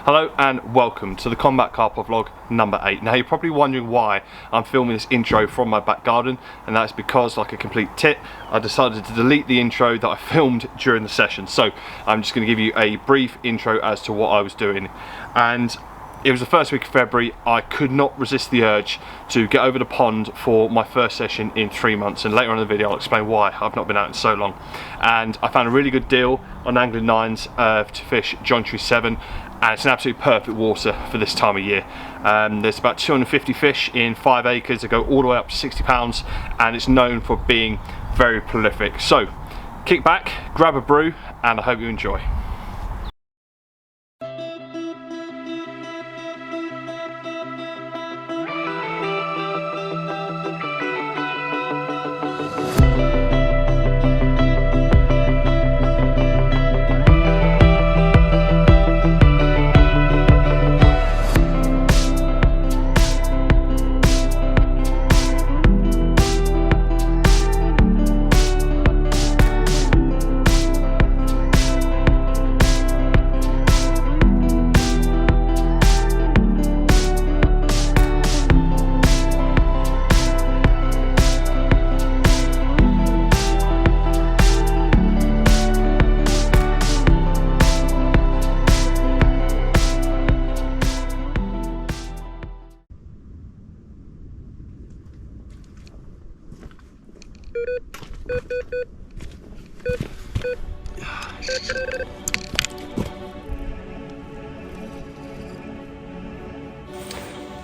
Hello and welcome to the Combat Carp vlog number 8. Now you're probably wondering why I'm filming this intro from my back garden, and that's because, like a complete tit, I decided to delete the intro that I filmed during the session. So I'm just going to give you a brief intro as to what I was doing. And it was the first week of February. I could not resist the urge to get over the pond for my first session in 3 months, and later on in the video I'll explain why I've not been out in so long. And I found a really good deal on Angling Lines to fish Jonchery 7, and it's an absolute perfect water for this time of year. There's about 250 fish in 5 acres that go all the way up to 60 pounds, and it's known for being very prolific. So kick back, grab a brew, and I hope you enjoy.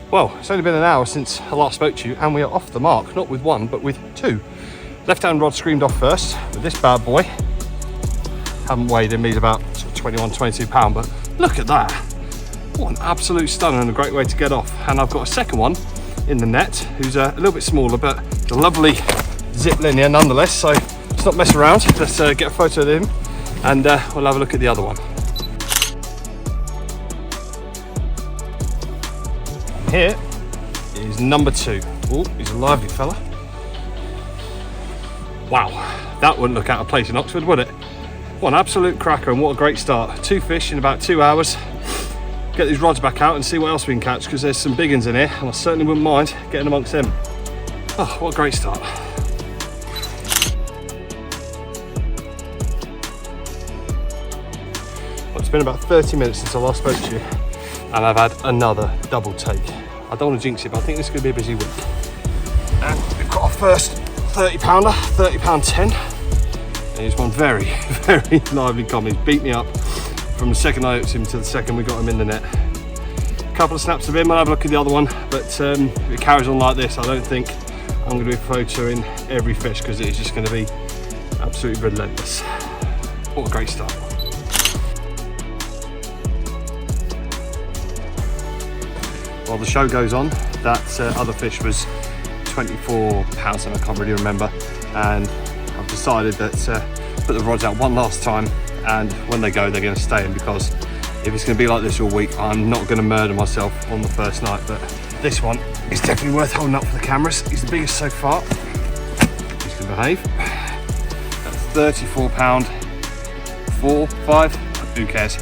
Well, it's only been an hour since I last spoke to you, and we are off the mark, not with one, but with two. Left-hand rod screamed off first with this bad boy. Haven't weighed him, he's about sort of 21, 22 pound, but look at that. What an absolute stunner and a great way to get off. And I've got a second one in the net, who's a little bit smaller, but a lovely zip linear nonetheless, so let's not mess around. Let's get a photo of him, and we'll have a look at the other one. Here is number 2. Oh, he's a lively fella. Wow, that wouldn't look out of place in Oxford, would it? What an absolute cracker, and what a great start. 2 fish in about 2 hours. Get these rods back out and see what else we can catch, because there's some big ones in here, and I certainly wouldn't mind getting amongst them. Oh, what a great start. Well, it's been about 30 minutes since I last spoke to you, and I've had another double take. I don't want to jinx it, but I think this is going to be a busy week. And we've got our first 30 pounder, 30 pound 10. And he's one very, very lively common. He's beat me up from the second I hooked him to the second we got him in the net. A couple of snaps of him, I'll have a look at the other one, but if it carries on like this, I don't think I'm going to be photoing every fish, because it is just going to be absolutely relentless. What a great start. While the show goes on, that other fish was 24 pounds, and I can't really remember, and I've decided that put the rods out one last time, and when they go they're going to stay in, because if it's going to be like this all week, I'm not going to murder myself on the first night. But this one is definitely worth holding up for the cameras. He's the biggest so far. He's going to behave. That's 34 pound 4, 5, who cares.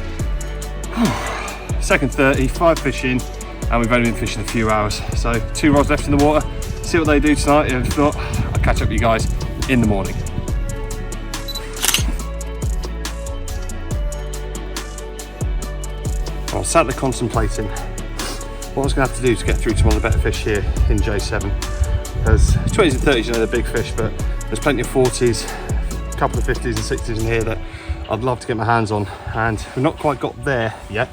Second 30, 5 fish in, and we've only been fishing a few hours, so 2 rods left in the water. See what they do tonight. If not, I'll catch up with you guys in the morning. I was sadly contemplating what I was going to have to do to get through to one of the better fish here in J7, because 20s and 30s, you know, they're big fish, but there's plenty of 40s, a couple of 50s and 60s in here that I'd love to get my hands on, and we've not quite got there yet,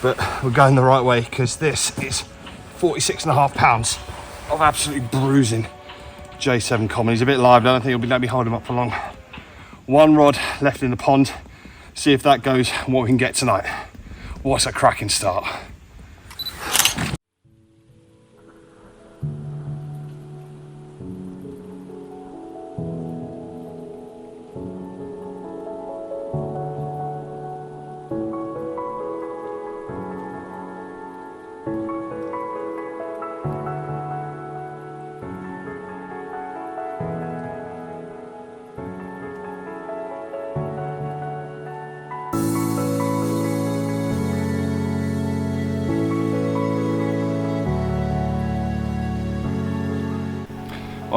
but we're going the right way, because this is 46.5 pounds of absolutely bruising J7 common. He's a bit lively. I don't think he'll let me hold him up for long. 1 rod left in the pond. See if that goes and what we can get tonight. What a cracking start.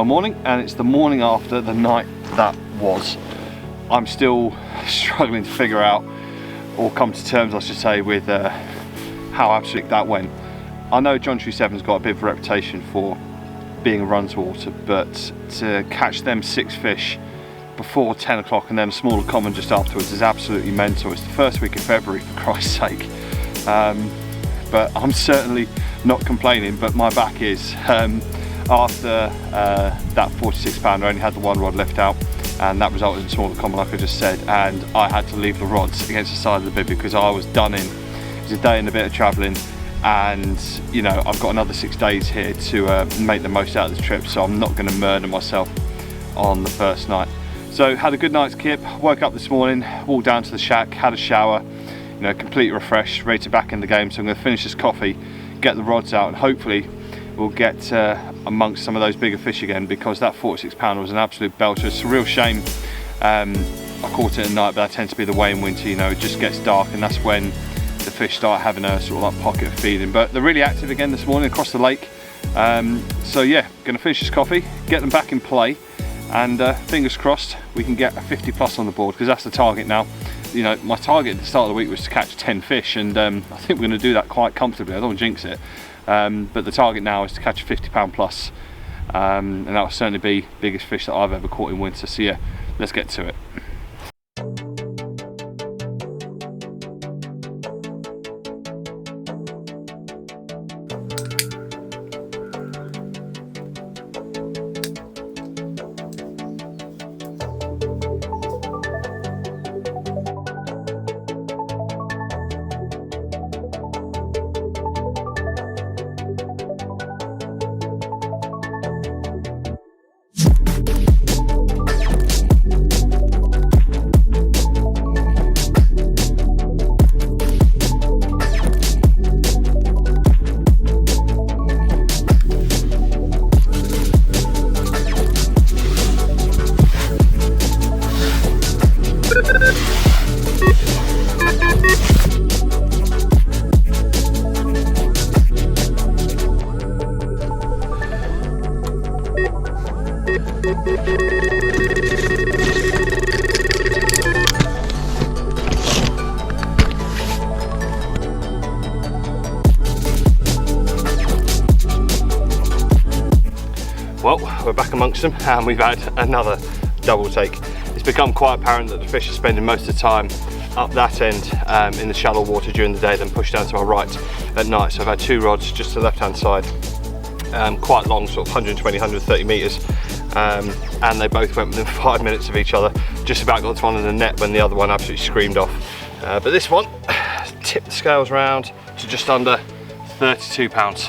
well, morning, and it's the morning after the night that was. I'm still struggling to figure out, or come to terms I should say, with how absolutely that went. I know Jonchery 7's got a bit of a reputation for being a run to water, but to catch them 6 fish before 10 o'clock and then a smaller common just afterwards is absolutely mental. It's the first week of February, for Christ's sake. But I'm certainly not complaining, but my back is. After that 46 pounder, I only had the 1 rod left out, and that resulted in a smaller common, like I just said, and I had to leave the rods against the side of the bib because I was done in. It was a day and a bit of travelling, and you know, I've got another 6 days here to make the most out of this trip, so I'm not going to murder myself on the first night. So had a good night's kip, woke up this morning, walked down to the shack, had a shower, you know, completely refreshed, ready to back in the game. So I'm going to finish this coffee, get the rods out, and hopefully we'll get amongst some of those bigger fish again, because that 46 pounder was an absolute belter. It's a real shame I caught it at night, but that tends to be the way in winter, you know, it just gets dark and that's when the fish start having a sort of like pocket of feeding. But they're really active again this morning across the lake. So yeah, going to finish this coffee, get them back in play, and fingers crossed we can get a 50 plus on the board, because that's the target now. You know, my target at the start of the week was to catch 10 fish, and I think we're going to do that quite comfortably. I don't want to jinx it. But the target now is to catch a 50 pound plus, and that will certainly be the biggest fish that I've ever caught in winter. So yeah, let's get to it. Well, we're back amongst them and we've had another double take. It's become quite apparent that the fish are spending most of the time up that end in the shallow water during the day, then push down to our right at night. So I've had 2 rods just to the left hand side, quite long, sort of 120, 130 metres, and they both went within 5 minutes of each other. Just about got to one in the net when the other one absolutely screamed off. But this one tipped the scales round to just under 32 pounds.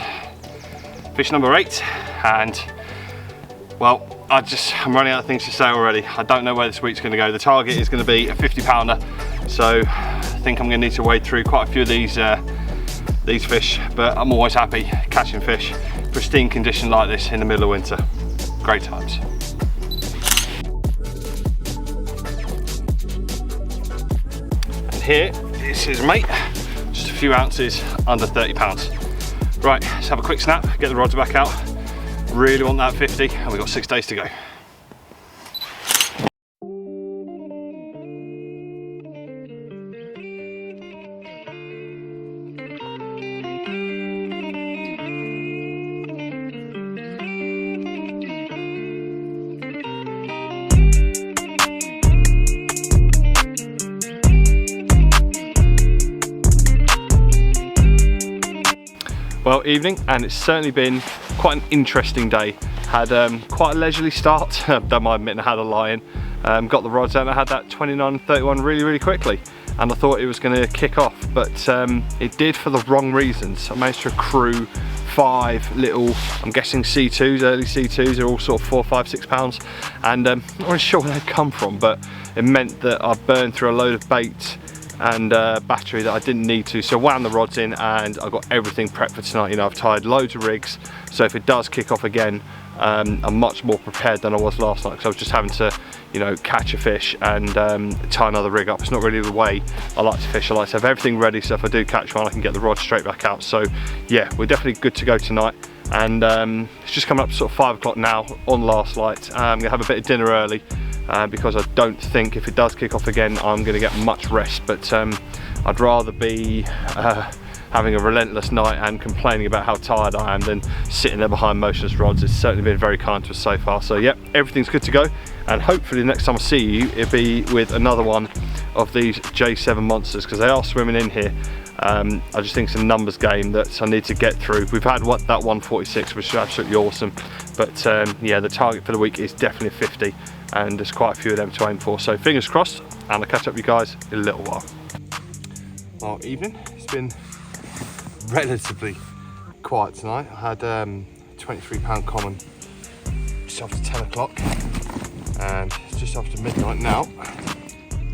Fish number 8, and well, I'm running out of things to say already. I don't know where this week's going to go. The target is going to be a 50 pounder, so I think I'm going to need to wade through quite a few of these fish, but I'm always happy catching fish, pristine condition like this in the middle of winter. Great times. And here, this is mate, just a few ounces under 30 pounds. Right, let's have a quick snap, get the rods back out. Really want that 50, and we've got 6 days to go. Well, evening, and it's certainly been quite an interesting day. Had quite a leisurely start. Don't mind admitting I had a lie-in. Got the rods out and I had that 29.31 really quickly, and I thought it was going to kick off, but it did for the wrong reasons. I managed to accrue 5 little, I'm guessing C2s, early C2s. They're all sort of 4, 5, 6 pounds, and I'm not really sure where they've come from, but it meant that I burned through a load of bait and battery that I didn't need to. So wound the rods in and I got everything prepped for tonight. You know, I've tied loads of rigs, so if it does kick off again, I'm much more prepared than I was last night, because I was just having to, you know, catch a fish and tie another rig up. It's not really the way I like to fish. I like to have everything ready, so if I do catch one I can get the rod straight back out. So yeah, we're definitely good to go tonight, and it's just coming up to sort of 5 o'clock now on last light. I'm gonna have a bit of dinner early because I don't think if it does kick off again I'm gonna get much rest, but I'd rather be having a relentless night and complaining about how tired I am than sitting there behind motionless rods. It's certainly been very kind to us so far. So yeah, everything's good to go, and hopefully the next time I see you it'll be with another one of these J7 monsters, because they are swimming in here. I just think it's a numbers game that I need to get through. We've had that 146, which is absolutely awesome, but yeah, the target for the week is definitely a 50, and there's quite a few of them to aim for. So fingers crossed, and I'll catch up with you guys in a little while. Well, evening. It's been relatively quiet tonight. I had £23 common just after 10 o'clock, and it's just after midnight now,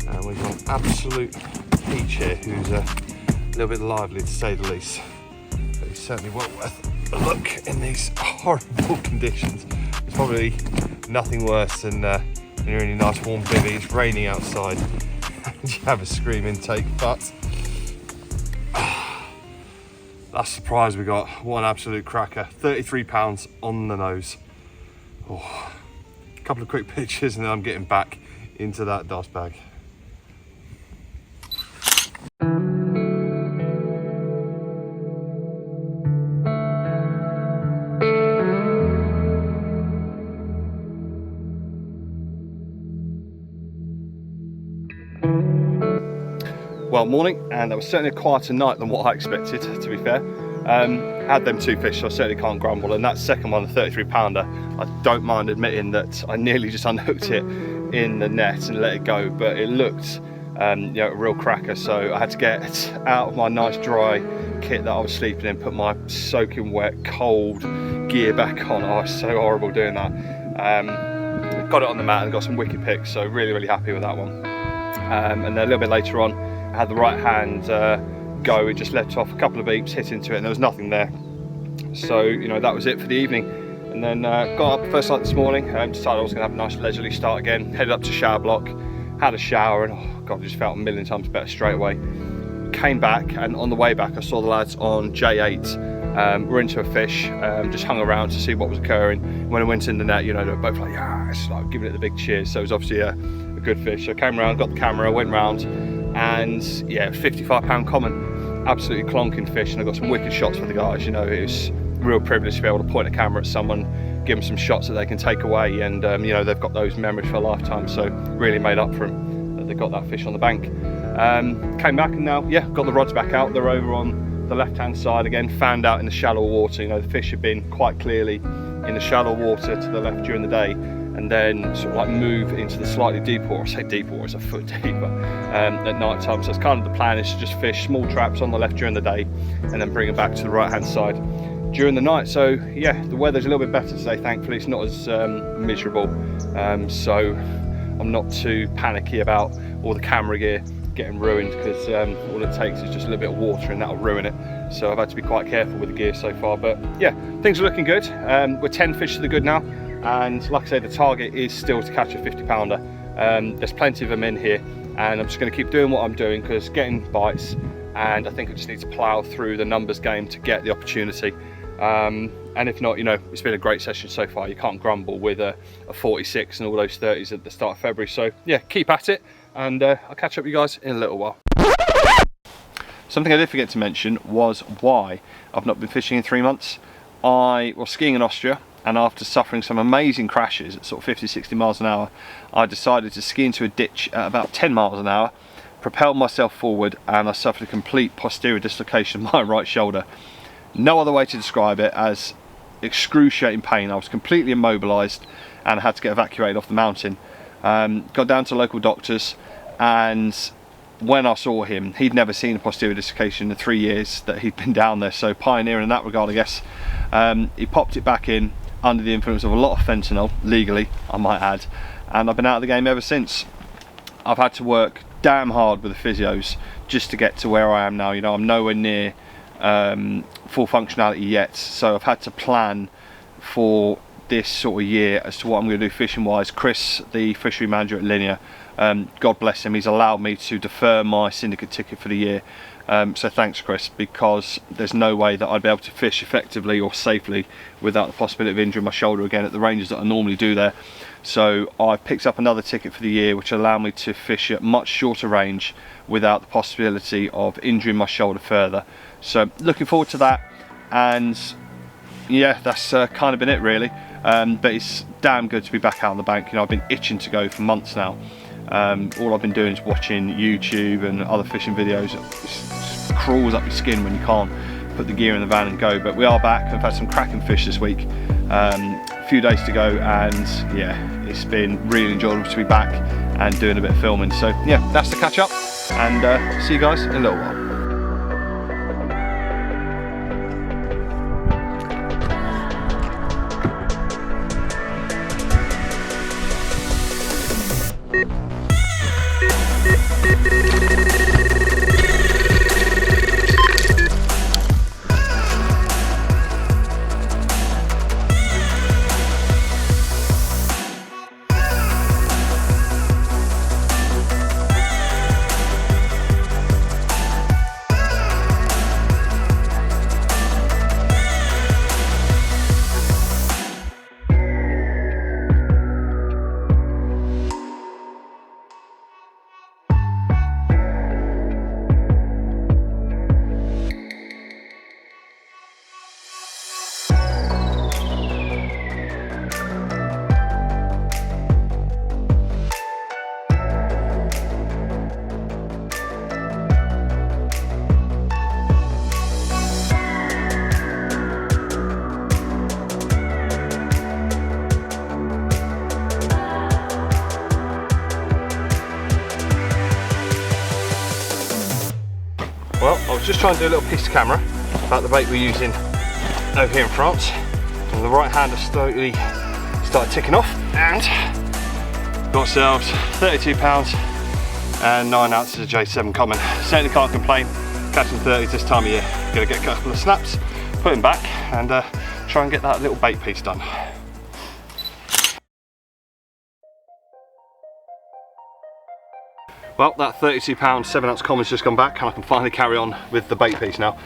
and we've got an absolute peach here who's a little bit lively to say the least, but he's certainly well worth a look in these horrible conditions. It's probably nothing worse than when you're in a nice warm bivvy, it's raining outside and you have a scream intake, but that's the prize we got. One absolute cracker. £33 on the nose. Oh, a couple of quick pictures and then I'm getting back into that dust bag. Well, morning, and that was certainly a quieter night than what I expected, to be fair. Had them 2 fish, so I certainly can't grumble, and that second one, the 33 pounder, I don't mind admitting that I nearly just unhooked it in the net and let it go, but it looked you know, a real cracker, so I had to get out of my nice dry kit that I was sleeping in, put my soaking wet, cold gear back on. Oh, it's so horrible doing that. Got it on the mat and got some wicked picks, so really happy with that one. And then a little bit later on, I had the right hand go. It just let off a couple of beeps, hit into it, and there was nothing there. So, you know, that was it for the evening. And then got up first light this morning, decided I was going to have a nice leisurely start again, headed up to shower block, had a shower, and oh god, I just felt a million times better straight away. Came back, and on the way back I saw the lads on J8, were into a fish, just hung around to see what was occurring. When I went in the net, you know, they were both like, yeah, it's like giving it the big cheers, so it was obviously a good fish. So I came around, got the camera, went round, and yeah, £55 common, absolutely clonking fish, and I got some wicked shots for the guys. You know, it was a real privilege to be able to point a camera at someone, give them some shots that they can take away, and you know, they've got those memories for a lifetime, so really made up for them that they got that fish on the bank. Came back, and now, yeah, got the rods back out. They're over on the left hand side again, fanned out in the shallow water. You know, the fish have been quite clearly in the shallow water to the left during the day, and then sort of like move into the slightly deeper water. I say deep water, it's a foot deeper, at night time. So it's kind of the plan is to just fish small traps on the left during the day and then bring them back to the right hand side during the night. So yeah, the weather's a little bit better today, thankfully. It's not as miserable, so I'm not too panicky about all the camera gear getting ruined, because all it takes is just a little bit of water and that'll ruin it. So I've had to be quite careful with the gear so far, but yeah, things are looking good. We're 10 fish to the good now, and like I say, the target is still to catch a 50 pounder. There's plenty of them in here, and I'm just going to keep doing what I'm doing because getting bites, and I think I just need to plough through the numbers game to get the opportunity. And if not, you know, it's been a great session so far. You can't grumble with a 46 and all those 30s at the start of February. So yeah, keep at it, and I'll catch up with you guys in a little while. Something I did forget to mention was why I've not been fishing in 3 months. I was skiing in Austria, and after suffering some amazing crashes at sort of 50-60 miles an hour, I decided to ski into a ditch at about 10 miles an hour, propelled myself forward, and I suffered a complete posterior dislocation of my right shoulder. No other way to describe it, as excruciating pain. I was completely immobilised and I had to get evacuated off the mountain. Got down to local doctors, and when I saw him, he'd never seen a posterior dislocation in the 3 years that he'd been down there, so pioneer in that regard, I guess. He popped it back in under the influence of a lot of fentanyl, legally I might add, and I've been out of the game ever since. I've had to work damn hard with the physios just to get to where I am now. You know, I'm nowhere near full functionality yet, so I've had to plan for this sort of year as to what I'm going to do fishing wise. Chris, the fishery manager at Linear, God bless him, he's allowed me to defer my syndicate ticket for the year. So thanks, Chris, because there's no way that I'd be able to fish effectively or safely without the possibility of injuring my shoulder again at the ranges that I normally do there. So I've picked up another ticket for the year which will allow me to fish at much shorter range without the possibility of injuring my shoulder further. So looking forward to that, and yeah, that's kind of been it really. But it's damn good to be back out on the bank. You know, I've been itching to go for months now. All I've been doing is watching YouTube and other fishing videos. It just crawls up your skin when you can't put the gear in the van and go. But we are back. I've had some cracking fish this week. A few days to go, and yeah, it's been really enjoyable to be back and doing a bit of filming. So yeah, that's the catch up, and see you guys in a little while. Well, I was just trying to do a little piece of camera about the bait we're using over here in France, and the right hand has slowly started ticking off, and got ourselves 32 pounds and 9 ounces of J7 common. Certainly can't complain, catching 30s this time of year. Gonna get a couple of snaps, put him back, and try and get that little bait piece done. Well, that 32 pound 7 ounce common's just gone back, and I can finally carry on with the bait piece now.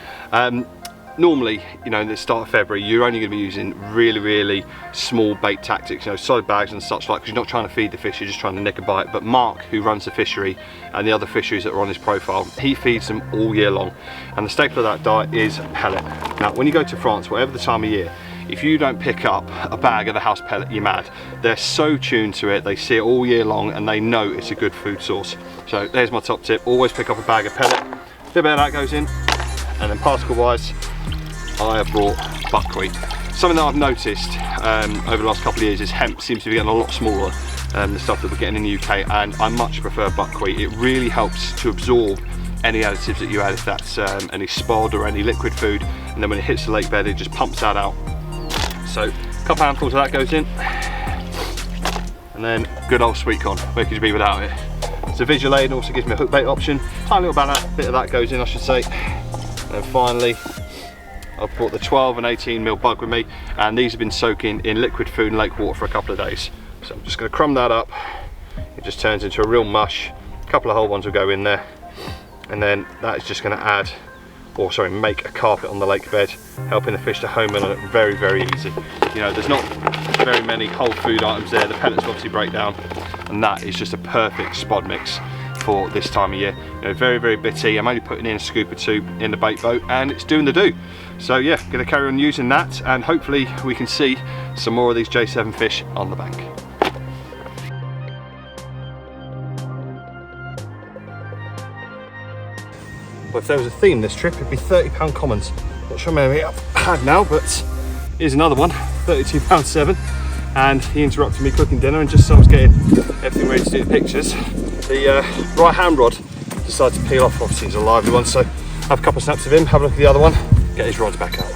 Normally, you know, in the start of February, you're only going to be using really small bait tactics, you know, solid bags and such like, because you're not trying to feed the fish, you're just trying to nick a bite. But Mark, who runs the fishery, and the other fisheries that are on his profile, he feeds them all year long, and the staple of that diet is pellet. Now, when you go to France, whatever the time of year, if you don't pick up a bag of the house pellet, you're mad. They're so tuned to it, they see it all year long, and they know it's a good food source. So there's my top tip, always pick up a bag of pellet. A bit of that goes in, and then particle wise, I have brought buckwheat. Something that I've noticed over the last couple of years is hemp seems to be getting a lot smaller than the stuff that we're getting in the UK, and I much prefer buckwheat. It really helps to absorb any additives that you add, if that's any spod or any liquid food, and then when it hits the lake bed, it just pumps that out. So a couple handfuls of that goes in, and then good old sweet corn. Where could you be without it? It's a visual aid and also gives me a hook bait option. Tiny little bit of that goes in, I should say. And finally, I've brought the 12 and 18 mil bug with me, and these have been soaking in liquid food and lake water for a couple of days. So I'm just going to crumb that up. It just turns into a real mush. A couple of whole ones will go in there, and then that is just going to add, or sorry, make a carpet on the lake bed, helping the fish to home in on it very easy. You know, there's not very many whole food items there. The pellets obviously break down, and that is just a perfect spod mix for this time of year. You know, very bitty. I'm only putting in a scoop or two in the bait boat, and it's doing the do. So yeah, gonna carry on using that, and hopefully we can see some more of these J7 fish on the bank. Well, if there was a theme this trip, it'd be 30 pound commons. Not sure how many I've had now, but here's another one, 32 pound 7. And he interrupted me cooking dinner, and just as I was getting everything ready to do the pictures, the right hand rod decided to peel off. Obviously he's a lively one, so have a couple of snaps of him, have a look at the other one, get his rods back out.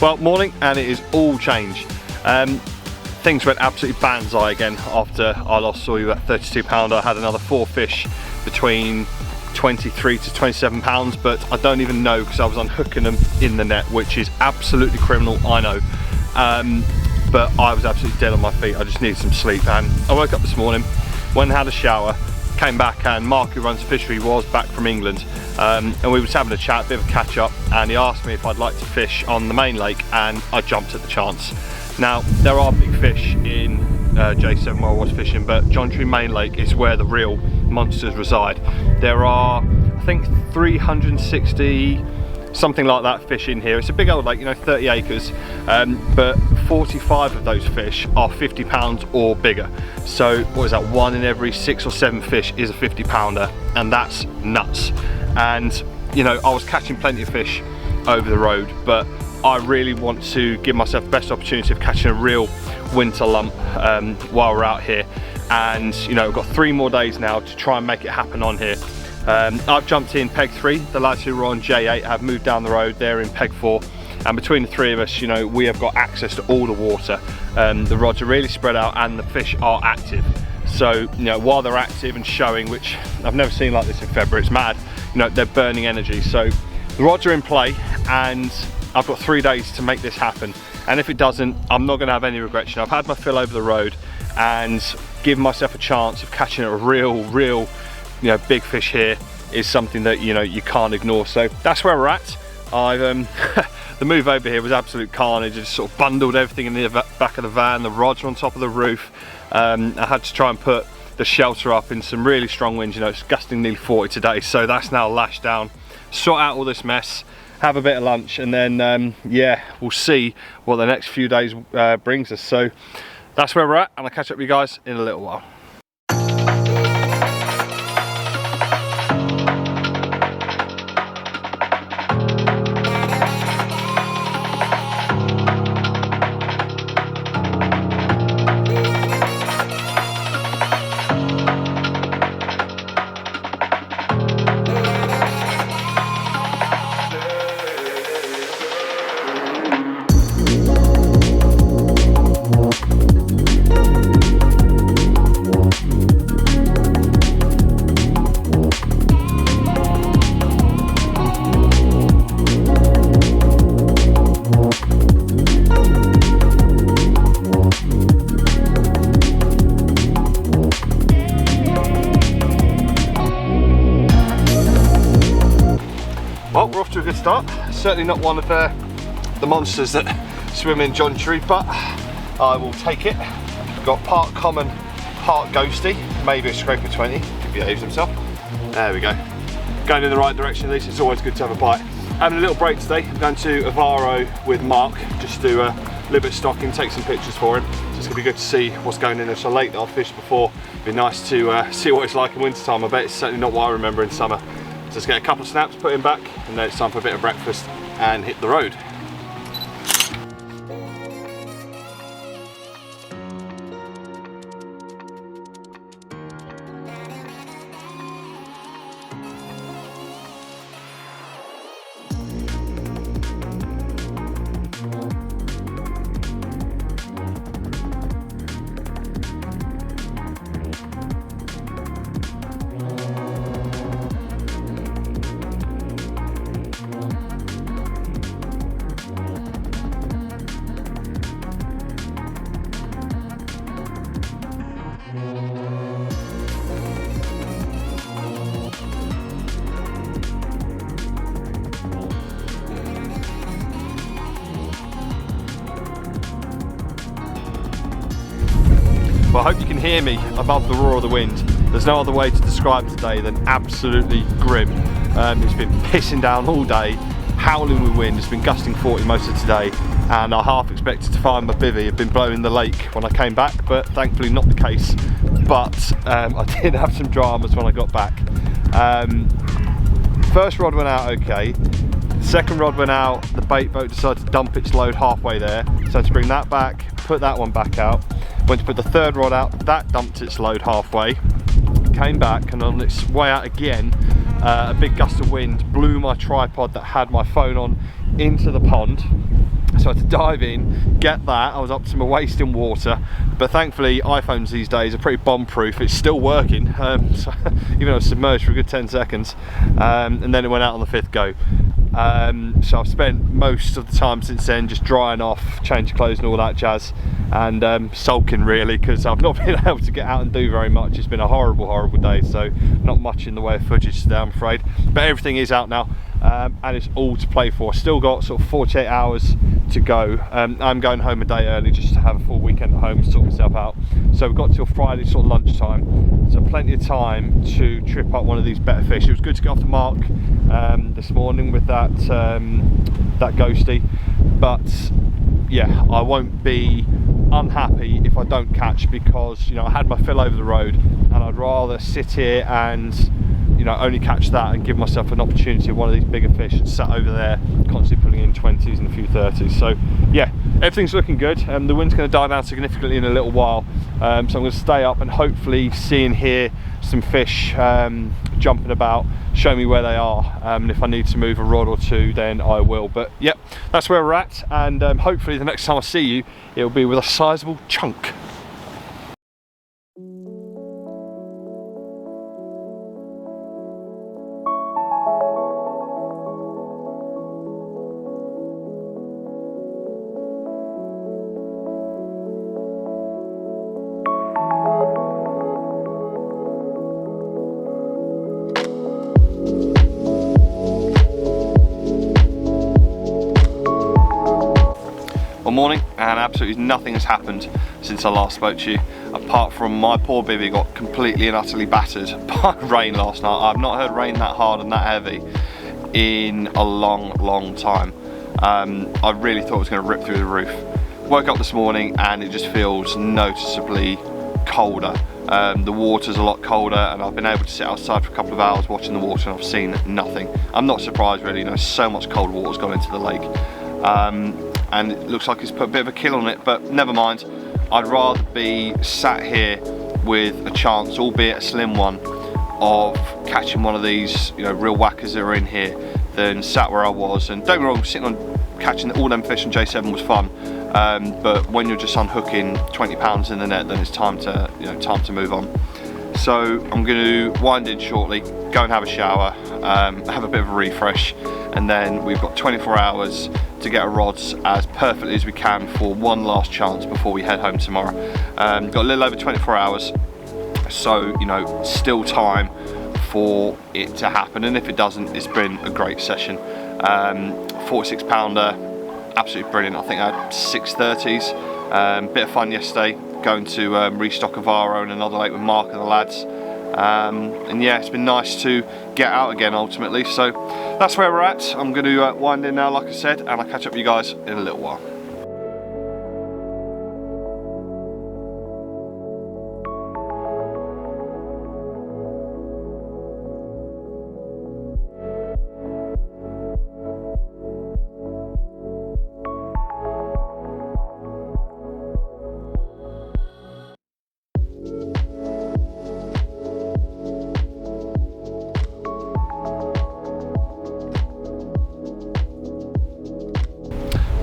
Well, morning, and it is all change. Things went absolutely banzai again after I lost saw you at 32 pounder. I had another 4 fish between 23 to 27 pounds, but I don't even know because I was unhooking them in the net, which is absolutely criminal, I know. But I was absolutely dead on my feet. I just needed some sleep, and I woke up this morning, went and had a shower, came back, and Mark, who runs the fishery, was back from England, and we was having a chat, a bit of a catch up, and he asked me if I'd like to fish on the main lake, and I jumped at the chance. Now, there are big fish in J7 where I was fishing, but Jonchery main lake is where the real monsters reside. There are, I think, 360 something like that fish in here. It's a big old lake, you know, 30 acres, but 45 of those fish are 50 pounds or bigger. So what is that, 1 in every 6 or 7 fish is a 50 pounder, and that's nuts. And you know, I was catching plenty of fish over the road, but I really want to give myself the best opportunity of catching a real winter lump while we're out here. And you know, we've got 3 more days now to try and make it happen on here. I've jumped in peg 3, the lads who were on J8 have moved down the road, they're in peg 4, and between the 3 of us, you know, we have got access to all the water. The rods are really spread out and the fish are active. So, you know, while they're active and showing, which I've never seen like this in February, it's mad, you know, they're burning energy. So the rods are in play, and I've got 3 days to make this happen. And if it doesn't, I'm not gonna have any regrets. You know, I've had my fill over the road and given myself a chance of catching a real, you know, big fish here is something that, you know, you can't ignore. So that's where we're at. I've the move over here was absolute carnage. I just sort of bundled everything in the back of the van. The rods are on top of the roof. I had to try and put the shelter up in some really strong winds. You know, it's gusting nearly 40 today, so that's now lashed down. Sort out all this mess, have a bit of lunch, and then yeah, we'll see what the next few days brings us. So that's where we're at, and I'll catch up with you guys in a little while. Well, we're off to a good start. Certainly not one of the monsters that swim in Jonchery, but I will take it. Got part common, part ghosty, maybe a scraper 20 if he behaves himself. There we go. Going in the right direction, at least it's always good to have a bite. Having a little break today. I'm going to Evaro with Mark, just to do a little bit of stocking, take some pictures for him. So it's going to be good to see what's going in. It's a lake that I've fished before. It'd be nice to see what it's like in winter time. I bet it's certainly not what I remember in summer. So let's get a couple of snaps, put him back, and then it's time for a bit of breakfast and hit the road. Well, I hope you can hear me above the roar of the wind. There's no other way to describe today than absolutely grim. It's been pissing down all day, howling with wind. It's been gusting 40 most of today, and I half expected to find my bivvy had been blowing in the lake when I came back, but thankfully not the case. But I did have some dramas when I got back. First rod went out okay. Second rod went out, the bait boat decided to dump its load halfway there, so I had to bring that back, put that one back out. Went to put the third rod out, that dumped its load halfway, came back, and on its way out again, a big gust of wind blew my tripod that had my phone on into the pond, So I had to dive in, get that. I was up to my waist in water, but thankfully iPhones these days are pretty bomb proof. It's still working, so even though I was submerged for a good 10 seconds, and then it went out on the 5th go. So I've spent most of the time since then just drying off, changing clothes and all that jazz, and sulking really, because I've not been able to get out and do very much. It's been a horrible day, so not much in the way of footage today, I'm afraid, but everything is out now. And it's all to play for. Still got sort of 48 hours to go. I'm going home a day early just to have a full weekend at home and sort myself out. So we've got till Friday sort of lunchtime, so plenty of time to trip up one of these better fish. It was good to get off the mark this morning with that that ghosty, but yeah, I won't be unhappy if I don't catch, because you know I had my fill over the road, and I'd rather sit here and you know only catch that and give myself an opportunity of one of these bigger fish and sat over there constantly pulling in 20s and a few 30s. So yeah, everything's looking good. The wind's going to die down significantly in a little while, so I'm going to stay up and hopefully see and hear some fish jumping about, show me where they are, and if I need to move a rod or two then I will. But yep, that's where we're at, and hopefully the next time I see you it'll be with a sizable chunk. Morning, and absolutely nothing has happened since I last spoke to you, apart from my poor bivvy got completely and utterly battered by rain last night. I've not heard rain that hard and that heavy in a long time. I really thought it was going to rip through the roof. Woke up this morning and it just feels noticeably colder. The water's a lot colder, and I've been able to sit outside for a couple of hours watching the water and I've seen nothing. I'm not surprised really, you know, so much cold water's gone into the lake. And it looks like it's put a bit of a kill on it, but never mind. I'd rather be sat here with a chance, albeit a slim one, of catching one of these, you know, real whackers that are in here, than sat where I was. And don't get me wrong, sitting on catching all them fish on J7 was fun, but when you're just unhooking 20 pounds in the net, then it's time to, you know, time to move on. So I'm going to wind in shortly, go and have a shower, have a bit of a refresh, and then we've got 24 hours to get our rods as perfectly as we can for one last chance before we head home tomorrow. Got a little over 24 hours, so you know, still time for it to happen, and if it doesn't, it's been a great session. 46 pounder, absolutely brilliant. I think I had 630s, bit of fun yesterday, going to restock Evaro and another lake with Mark and the lads. And yeah, it's been nice to get out again ultimately. So that's where we're at. I'm going to wind in now, like I said, and I'll catch up with you guys in a little while.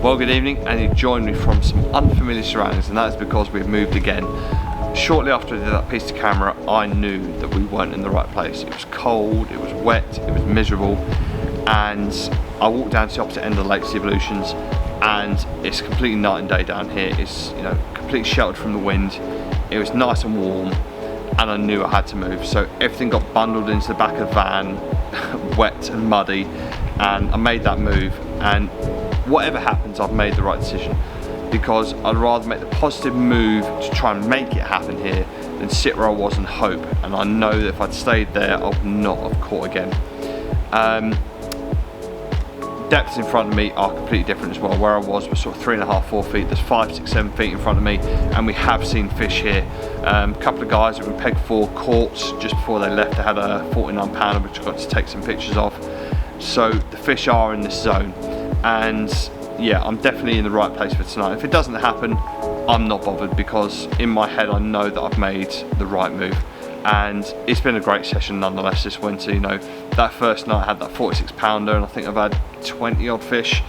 Well, good evening, and you joined me from some unfamiliar surroundings, and that is because we've moved again. Shortly after I did that piece to camera, I knew that we weren't in the right place. It was cold, it was wet, it was miserable, and I walked down to the opposite end of the lake's evolutions, and it's completely night and day down here. It's, you know, completely sheltered from the wind. It was nice and warm, and I knew I had to move. So everything got bundled into the back of the van, wet and muddy, and I made that move. And whatever happens, I've made the right decision, because I'd rather make the positive move to try and make it happen here than sit where I was and hope. And I know that if I'd stayed there, I would not have caught again. Depths in front of me are completely different as well. Where I was sort of 3.5, 4 feet. There's 5, 6, 7 feet in front of me, and we have seen fish here. A couple of guys that we pegged for caught just before they left. They had a 49 pounder, which I got to take some pictures of. So the fish are in this zone, and yeah, I'm definitely in the right place for tonight. If it doesn't happen, I'm not bothered, because in my head I know that I've made the right move. And it's been a great session nonetheless this winter. You know, that first night I had that 46 pounder, and I think I've had 20 odd fish.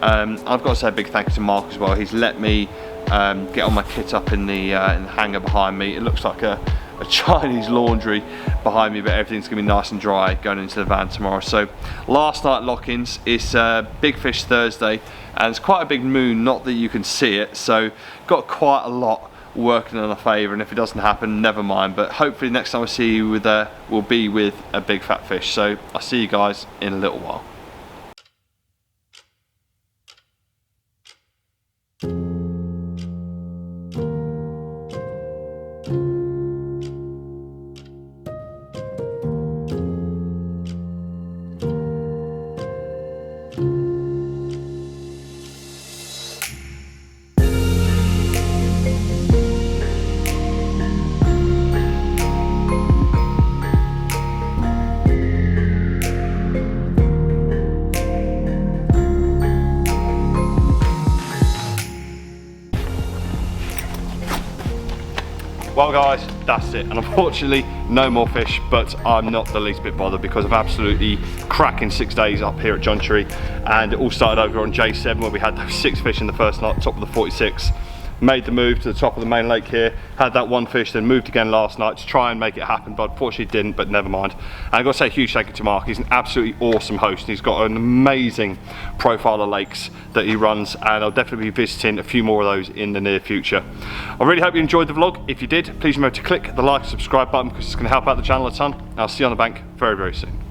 I've got to say a big thank you to Mark as well. He's let me get all my kit up in the hangar behind me. It looks like a Chinese laundry behind me, but everything's gonna be nice and dry going into the van tomorrow. So last night lock-ins, it's Big Fish Thursday, and it's quite a big moon, not that you can see it, so got quite a lot working in our favour, and if it doesn't happen, never mind, but hopefully next time I see you will be with a big fat fish. So I'll see you guys in a little while. Well guys, that's it, and unfortunately no more fish, but I'm not the least bit bothered because of absolutely cracking 6 days up here at Jonchery, and it all started over on J7 where we had those 6 fish in the first night, top of the 46. Made the move to the top of the main lake here, had that 1 fish, then moved again last night to try and make it happen, but unfortunately didn't, but never mind. And I've got to say a huge thank you to Mark. He's an absolutely awesome host. He's got an amazing profile of lakes that he runs, and I'll definitely be visiting a few more of those in the near future. I really hope you enjoyed the vlog. If you did, please remember to click the like and subscribe button because it's going to help out the channel a ton. I'll see you on the bank very, very soon.